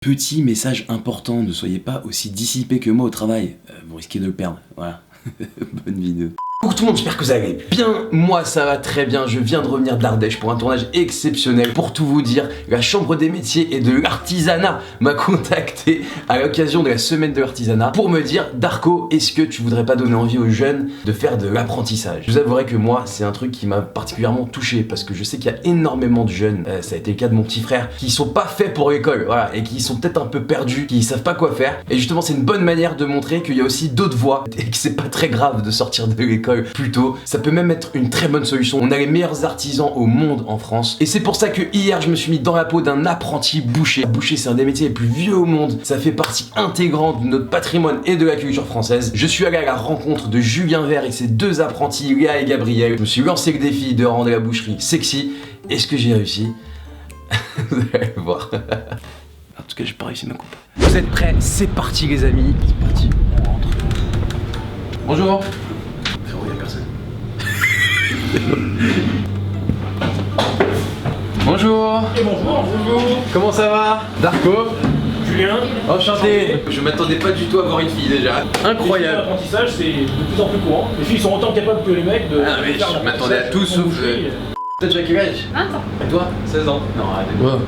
Petit message important, ne soyez pas aussi dissipé que moi au travail, vous risquez de le perdre, voilà. Bonne vidéo. Coucou tout le monde, j'espère que vous allez bien. Moi ça va très bien, je viens de revenir de l'Ardèche pour un tournage exceptionnel. Pour tout vous dire, la Chambre des métiers et de l'artisanat m'a contacté à l'occasion de la semaine de l'artisanat pour me dire: Darko, est-ce que tu voudrais pas donner envie aux jeunes de faire de l'apprentissage? Je vous avouerai que moi c'est un truc qui m'a particulièrement touché parce que je sais qu'il y a énormément de jeunes, ça a été le cas de mon petit frère, qui sont pas faits pour l'école, voilà, et qui sont peut-être un peu perdus, qui savent pas quoi faire. Et justement c'est une bonne manière de montrer qu'il y a aussi d'autres voies et que c'est pas très grave de sortir de l'école plus tôt. Ça peut même être une très bonne solution. On a les meilleurs artisans au monde en France. Et c'est pour ça que hier, je me suis mis dans la peau d'un apprenti boucher. Boucher, c'est un des métiers les plus vieux au monde. Ça fait partie intégrante de notre patrimoine et de la culture française. Je suis allé à la rencontre de Julien Vert et ses deux apprentis, Léa et Gabriel. Je me suis lancé le défi de rendre la boucherie sexy. Est-ce que j'ai réussi? Vous allez voir. En tout cas, j'ai pas réussi ma coupe. Vous êtes prêts? C'est parti les amis. C'est parti, on rentre. Bonjour. Bonjour. Et bonjour. Comment ça va? Darko. Julien. Enchanté. Je m'attendais pas du tout à voir une fille déjà. Incroyable. L'apprentissage c'est de plus en plus courant. Les filles sont autant capables que les mecs de. Ah mais je m'attendais à tout sauf. Toi tu as quel âge? 20 ans. Et toi? 16 ans. Non, arrête de mentir.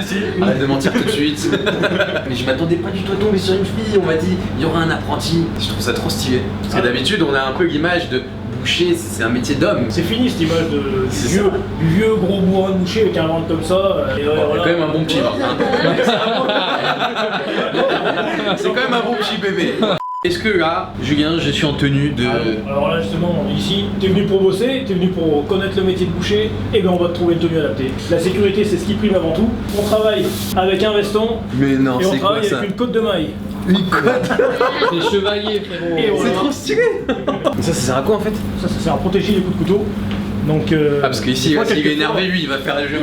Si. Arrête de mentir tout de suite. Mais je m'attendais pas du tout à tomber sur une fille. On m'a dit il y aura un apprenti. Je trouve ça trop stylé. Parce que d'habitude on a un peu l'image de boucher, c'est un métier d'homme. C'est fini cette image du vieux gros bourrin de boucher avec un ventre comme ça. Il y a quand même un bon petit Martin. C'est quand même un bon petit bébé. Est-ce que là, Julien, je suis en tenue de... Alors là justement, ici, t'es venu pour bosser, t'es venu pour connaître le métier de boucher, et ben on va te trouver une tenue adaptée. La sécurité c'est ce qui prime avant tout. On travaille avec un veston, Mais non, et on c'est quoi travaille ça? avec une côte de maille. Une côte? C'est chevalier, frérot. Et voilà. C'est trop stylé. Ça sert à quoi en fait? Ça sert à protéger les coups de couteau. Donc, Ah parce qu'ici, s'il est énervé lui, il va faire le jeu.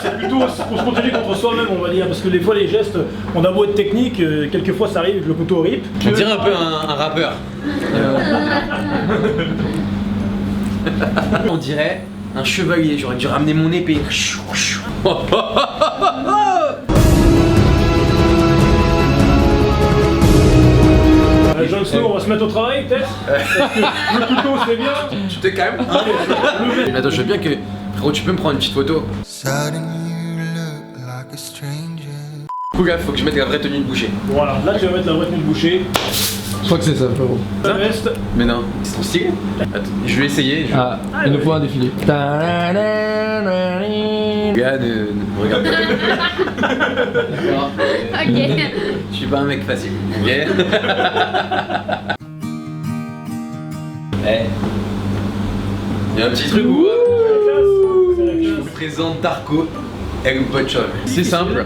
c'est plutôt pour se protéger contre soi-même on va dire, parce que des fois les gestes, on a beau être technique, quelquefois ça arrive, le couteau rip. On dirait un peu un rappeur. On dirait un chevalier, j'aurais dû ramener mon épée. Jon Snow, on va se mettre au travail peut-être? Parce que le couteau c'est bien. Tu te calmes? Attends, je veux bien que... Frérot, tu peux me prendre une petite photo? Cool gars, faut que je mette la vraie tenue de boucher. Voilà, là tu vas mettre la vraie tenue de boucher. Je crois que c'est ça, frérot. La veste. Mais non, c'est trop stylé. Attends, je vais essayer. Ah, il nous faut un défilé. Gars, ne regarde pas. D'accord. Ok. Je suis pas un mec facile. Ok. Eh. Il y a un petit truc où je vous présente Darko El Pochol. C'est simple.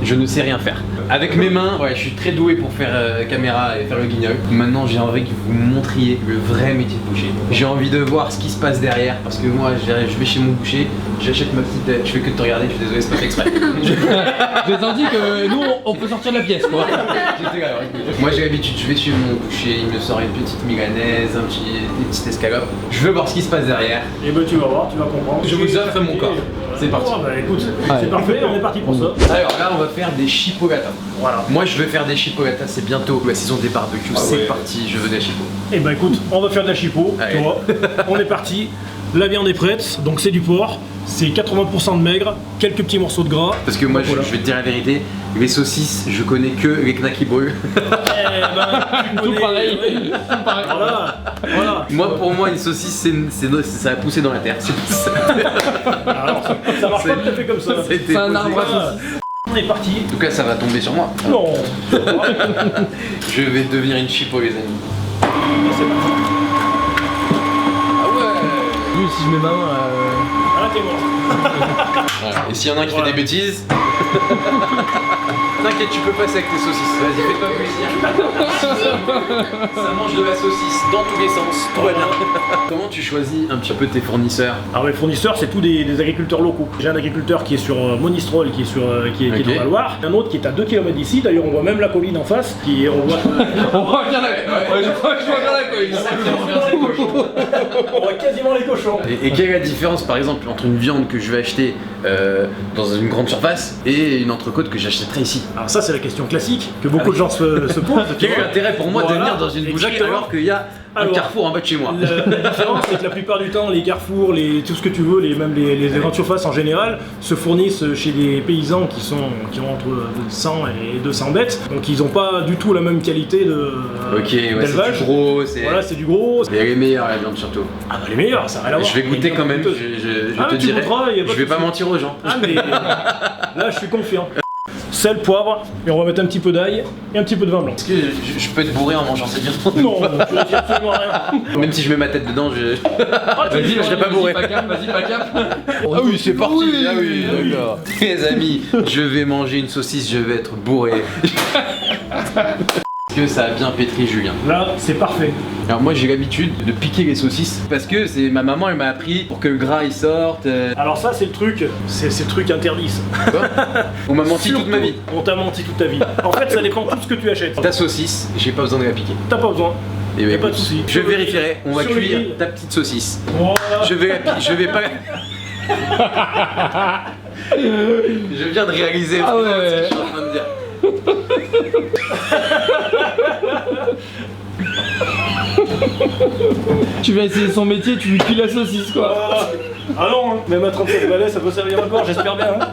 Je ne sais rien faire. Avec mes mains, ouais, je suis très doué pour faire caméra et faire le guignol. Maintenant, j'ai envie que vous montriez le vrai métier de boucher. J'ai envie de voir ce qui se passe derrière, parce que moi, je vais chez mon boucher, j'achète ma petite... Je fais que de te regarder, je suis désolé, c'est pas fait exprès. J'ai senti que nous, on peut sortir de la pièce, quoi. Moi, j'ai l'habitude, je vais suivre mon boucher, il me sort une petite milanaise, des petites escalopes. Je veux voir ce qui se passe derrière. Et ben tu vas voir, tu vas comprendre. Je vous offre mon corps. C'est parti. Oh, bah écoute, c'est parfait, on est parti pour ça. Alors là, on va faire des chipolatas. Voilà. Moi, je veux faire des chipolatas, c'est bientôt la saison des barbecues, c'est parti, je veux des chipos. Et bah écoute, on va faire de la chipot, Allez. tu vois. On est parti. La viande est prête, donc c'est du porc, c'est 80% de maigre, quelques petits morceaux de gras. Parce que moi, Voilà. je vais te dire la vérité, les saucisses, je connais que les knacky brûlent. Eh ben, tu Tout connais, pareil. oui. Voilà. Moi, pour moi, une saucisse, ça a poussé dans la terre. C'est tout ça. Alors, ça marche pas tout à fait comme ça. C'était un posé. arbre à Voilà. On est parti. En tout cas, ça va tomber sur moi. Non. Je vais devenir une chipo, les amis. C'est parti. Ah ouais. Lui, si je mets ma main, Ah là t'es mort. Et s'il y en a un qui fait des bêtises, T'inquiète, tu peux passer avec tes saucisses. Vas-y, fais-toi plaisir. Ça mange de la saucisse dans tous les sens. Tout va bien. Comment tu choisis un petit peu tes fournisseurs? Alors les fournisseurs, c'est tous des agriculteurs locaux. J'ai un agriculteur qui est sur Monistrol, qui est dans la Loire. Un autre qui est à 2 km d'ici. D'ailleurs, on voit même la colline en face. On voit bien la... je vois bien la colline. on voit quasiment les cochons. Et quelle est la différence par exemple entre une viande que je vais acheter dans une grande surface et une entrecôte que j'achèterais ici? Alors ça c'est la question classique que beaucoup de gens se posent. Quel est l'intérêt pour moi de venir dans une boucherie alors qu'il y a un carrefour en bas de chez moi? La différence c'est que la plupart du temps les carrefours, tout ce que tu veux, même les grandes surfaces en général se fournissent chez des paysans qui ont entre 100 et 200 bêtes. Donc ils n'ont pas du tout la même qualité d'élevage. C'est du gros, c'est du gros. Et elle est meilleure la viande surtout. Ah bah les meilleurs, ça n'a rien à voir. Je vais goûter quand même, je te dirai. Je vais pas mentir aux gens. Ah mais là je suis confiant. Sel, poivre, et on va mettre un petit peu d'ail et un petit peu de vin blanc. Est-ce que je peux être bourré en mangeant cette viande? Non, tu vas dire absolument rien. Même si je mets ma tête dedans, vas-y, je serai pas bourré. Vas-y, pas cap. Ah oui, c'est parti. Ah oui, d'accord. Les amis, je vais manger une saucisse, je vais être bourré. Est-ce que ça a bien pétri, Julien? Là, c'est parfait. Alors moi j'ai l'habitude de piquer les saucisses parce que c'est ma maman, elle m'a appris pour que le gras il sorte. Alors ça c'est le truc interdit ça. Quoi? On m'a menti toute ma vie. On t'a menti toute ta vie. En fait ça dépend de tout ce que tu achètes. Ta saucisse, j'ai pas besoin de la piquer. T'as pas besoin. Et y a pas de soucis. Je vérifierai, on va Sur le cuire grill. ta petite saucisse. Voilà. Je vais pas... Je viens de réaliser Ah ouais. ce que je suis en train de dire. Tu viens essayer son métier, tu lui cuis la saucisse quoi. Ah non, hein. Même à 37 balais ça peut servir encore, j'espère bien. Hein.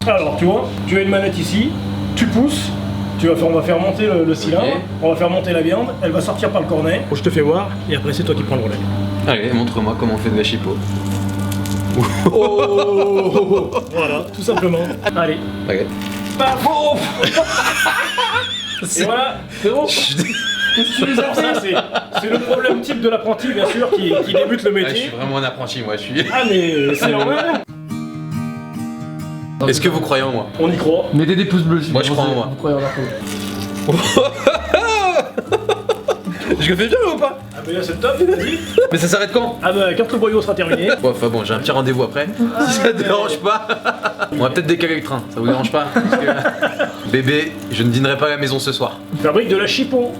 Alors tu vois, tu as une manette ici, tu pousses, on va faire monter le cylindre, Ok. on va faire monter la viande, elle va sortir par le cornet, je te fais voir, et après c'est toi qui prends le relais. Allez, montre-moi comment on fait de la chipot. Oh voilà, tout simplement. Allez. Ok. Paf. Et voilà, frérot. Qu'est-ce que tu nous as fait? C'est le problème type de l'apprenti, bien sûr, qui débute le Ah, je métier. suis vraiment un apprenti, moi, je suis... Ah, mais c'est normal. Est-ce que vous croyez en moi? On y croit. Mettez des pouces bleus si Moi, je crois en moi. vous croyez en la Je le fais bien ou pas? Ah, mais là, c'est top, vas-y. Mais ça s'arrête quand? Ah, bah, quand le boyau sera terminé. Bon, enfin bon, j'ai un petit rendez-vous après. Si ça te dérange pas, on va peut-être décaler le train, ça vous dérange pas? Parce que... Bébé, je ne dînerai pas à la maison ce soir. Fabrique de la chipon.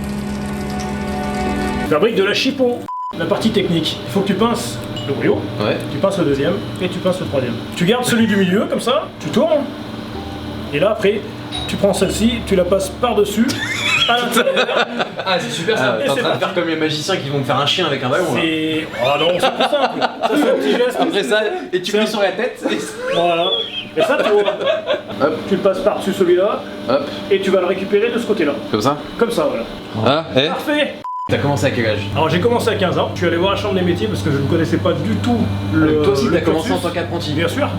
Fabrique de la chipon. La partie technique, il faut que tu pinces le boyau, Ouais. tu pinces le deuxième et tu pinces le troisième. Tu gardes celui du milieu comme ça, tu tournes. Et là après, tu prends celle-ci, tu la passes par-dessus, à l'intérieur. Ah c'est super Ah, ça. t'es en train de faire comme les magiciens qui vont me faire un chien avec un ballon là. C'est... Oh non, c'est plus simple. Ça c'est un petit geste. Après ça, et tu mets sur la tête. Et... Voilà. Et ça tu vois. Hop, Tu le passes par-dessus celui-là hop, et tu vas le récupérer de ce côté-là. comme ça. Comme ça, voilà. Ah, eh. Parfait. T'as commencé à quel âge? Alors j'ai commencé à 15 ans, je suis allé voir la chambre des métiers parce que je ne connaissais pas du tout Toi aussi le t'as commencé en cursus. tant qu'apprenti. Bien sûr,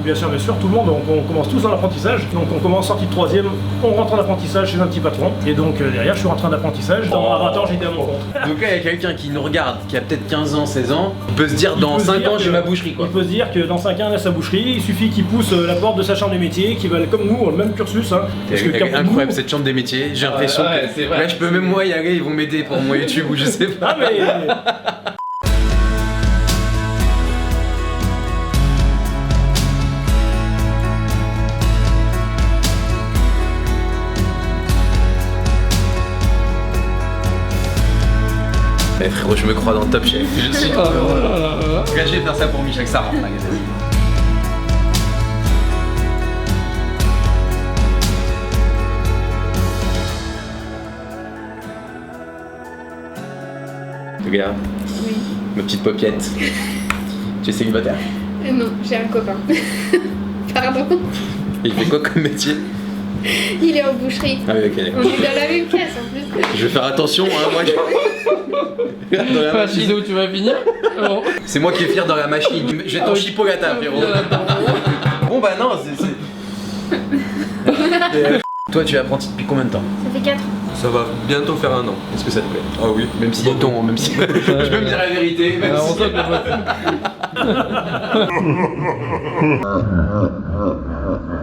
tout le monde, on commence tous dans l'apprentissage. Donc on commence sortie de 3ème, on rentre en apprentissage chez un petit patron. Et donc derrière je suis rentré en apprentissage, dans 20 ans j'étais à mon compte. Donc là il y a quelqu'un qui nous regarde, qui a peut-être 15 ans, 16 ans, il peut se dire dans 5 ans j'ai ma boucherie quoi. Il peut se dire que dans 5 ans il a sa boucherie, il suffit qu'il pousse la porte de sa chambre des métiers, qui va comme nous, le même cursus. Hein, Elle est incroyable cette chambre des métiers, j'ai l'impression ouais, c'est que vrai. là je peux même moi y aller, ils vont m'aider pour mon YouTube ou je sais pas. Ah mais... Eh frérot, je me crois dans Top Chef. Je suis Oh là là là là. Là, je vais faire ça pour Michel Sarah. Regarde, Oui. ma petite paupiette. Tu es célibataire? Non, j'ai un copain. Pardon. Il fait quoi comme métier? Il est en boucherie. Ah oui, ok, On d'accord. est dans la même pièce en plus. Je vais faire attention, hein, moi. Regarde dans la Pas machine. où tu vas finir. Bon. C'est moi qui est fier dans la machine. Je vais ton chipolata, frérot. Bon bah non, c'est... Toi, tu es apprenti depuis combien de temps? Ça fait 4 ans. Ça va bientôt faire 1 an. Est-ce que ça te plaît? Ah oui. Même si ton, même si... Je peux me dire la vérité, même Alors, on si... sent que la voiture-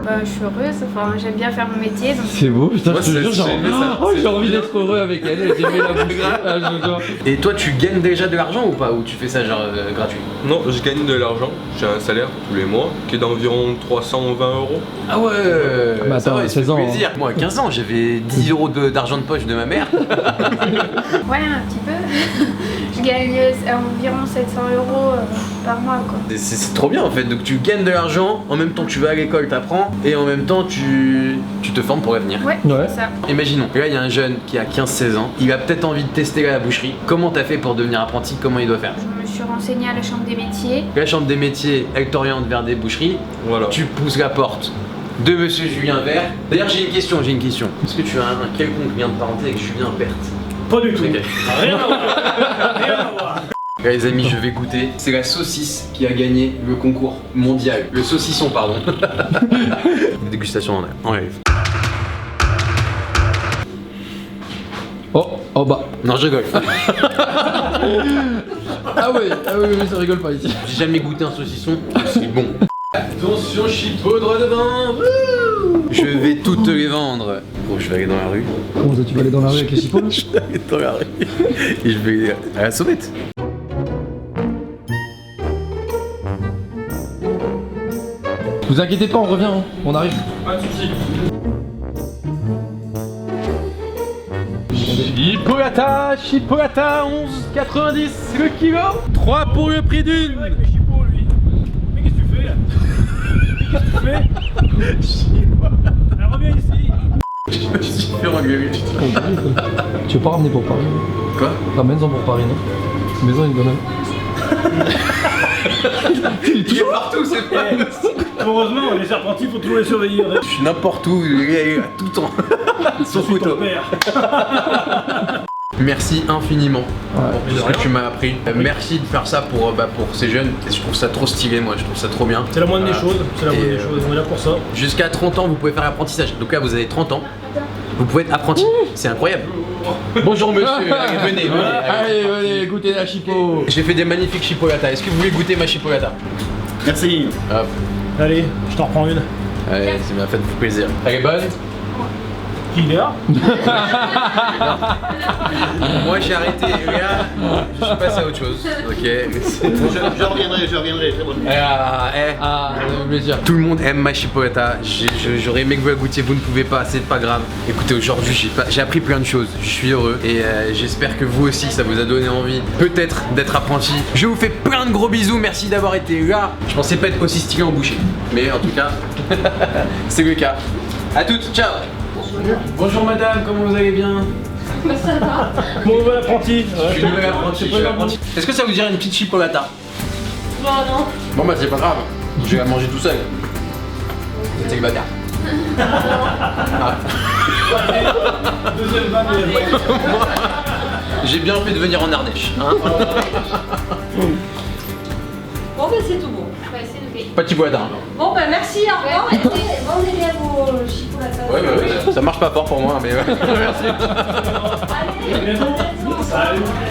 Bah, je suis heureuse, enfin, j'aime bien faire mon métier. Donc... C'est beau, putain, Moi, je te c'est- jure, j'ai aimé ça. j'ai envie d'être heureux avec elle, d'aimer la bouche. Ah, je vois. Et toi, tu gagnes déjà de l'argent ou pas? Ou tu fais ça genre gratuit? Non, je gagne de l'argent. J'ai un salaire tous les mois qui est d'environ 320 €. Ah ouais. Bah, ça attends, va, 16 ça ans, fait plaisir. Moi, à 15 ans, j'avais 10 € d'argent de poche de ma mère. Ouais, un petit peu. Je gagne environ 700 € par mois, quoi. C'est trop bien en fait. Donc tu gagnes de l'argent, en même temps tu vas à l'école, t'apprends, et en même temps tu te formes pour l'avenir. Ouais, Ouais. c'est ça. Imaginons, là il y a un jeune qui a 15-16 ans, il a peut-être envie de tester la boucherie. Comment t'as fait pour devenir apprenti? Comment il doit faire? Je me suis renseignée à la chambre des métiers. La chambre des métiers, elle t'oriente vers des boucheries. Voilà. Tu pousses la porte de monsieur Julien Vert. D'ailleurs j'ai une question. Est-ce que tu as un quelconque lien de parenté avec Julien Vert? Pas du tout. Ok. Rien à voir. Rien à voir. Là, les amis, je vais goûter. C'est la saucisse qui a gagné le concours mondial. Le saucisson, pardon. Dégustation en live. Oh bah. Non, je rigole. Ah oui, ça rigole pas ici. J'ai jamais goûté un saucisson, c'est bon. Attention, chipoudre de vin. Wouh. Je vais toutes les vendre. Oh, je vais aller dans la rue. Comment ça, tu vas aller dans la rue avec les chipots là? Je vais aller dans la rue. Et je vais à la sauvette. Vous inquiétez pas, on revient, hein. On arrive. Pas de soucis. Chipolata, 11,90 le kilo. 3 pour le prix d'une. Avec mes chipots, lui. Mais qu'est-ce que tu fais là? Qu'est-ce que tu fais? Alors reviens ici. Je me suis fait engueuler. Tu veux pas ramener pour Paris? Quoi? Ramène-en pour Paris, non? Maison une bonne. Il est partout, c'est pas. Heureusement, les serpentis, faut toujours les surveiller. Je suis n'importe où, il est à tout temps. Son Je suis ton photo. père. Merci infiniment Ouais. pour tout ce que tu m'as appris. Merci de faire ça pour ces jeunes. Et je trouve ça trop stylé, moi, je trouve ça trop bien. C'est la moindre des Voilà. choses. C'est la moindre Et, des choses. On est là pour ça. Jusqu'à 30 ans, vous pouvez faire l'apprentissage. Donc là, vous avez 30 ans. Vous pouvez être apprenti. C'est incroyable. Bonjour monsieur, allez, venez. Allez, venez, goûtez la chipo. J'ai fait des magnifiques chipolata. Est-ce que vous voulez goûter ma chipolata? Merci. Hop. Allez, je t'en reprends une. Allez, c'est bien, faites-vous plaisir. Elle est bonne? Qui est là? Moi j'ai arrêté, là, je suis passé à autre chose. Ok, mais c'est... Je reviendrai, c'est bon. Ah, plaisir. Tout le monde aime ma chipolata. J'aurais aimé que vous la goûtiez, vous ne pouvez pas, c'est pas grave. Écoutez, aujourd'hui j'ai appris plein de choses, je suis heureux et j'espère que vous aussi ça vous a donné envie peut-être d'être apprenti. Je vous fais plein de gros bisous, merci d'avoir été là. Je pensais pas être aussi stylé en boucher, mais en tout cas, c'est le cas. À toutes, ciao. Bonjour madame, comment vous allez bien? Mon nouvel apprenti. Je suis nouvel apprenti, je suis apprenti. Est-ce que ça vous dirait une petite chipolata? Non. Bon bah c'est pas grave, je vais la manger tout seul. C'est célibataire. Deuxième vanne. J'ai bien fait de venir en Ardèche. Hein. Bon ben c'est tout bon. Ouais, c'est noté. Pas de chipolata. Hein. Bon ben merci, au revoir. Ouais. Et vendez bien vos chipolatas. Ouais, bah oui, ça marche pas fort pour moi, mais ouais. Allez, Salut.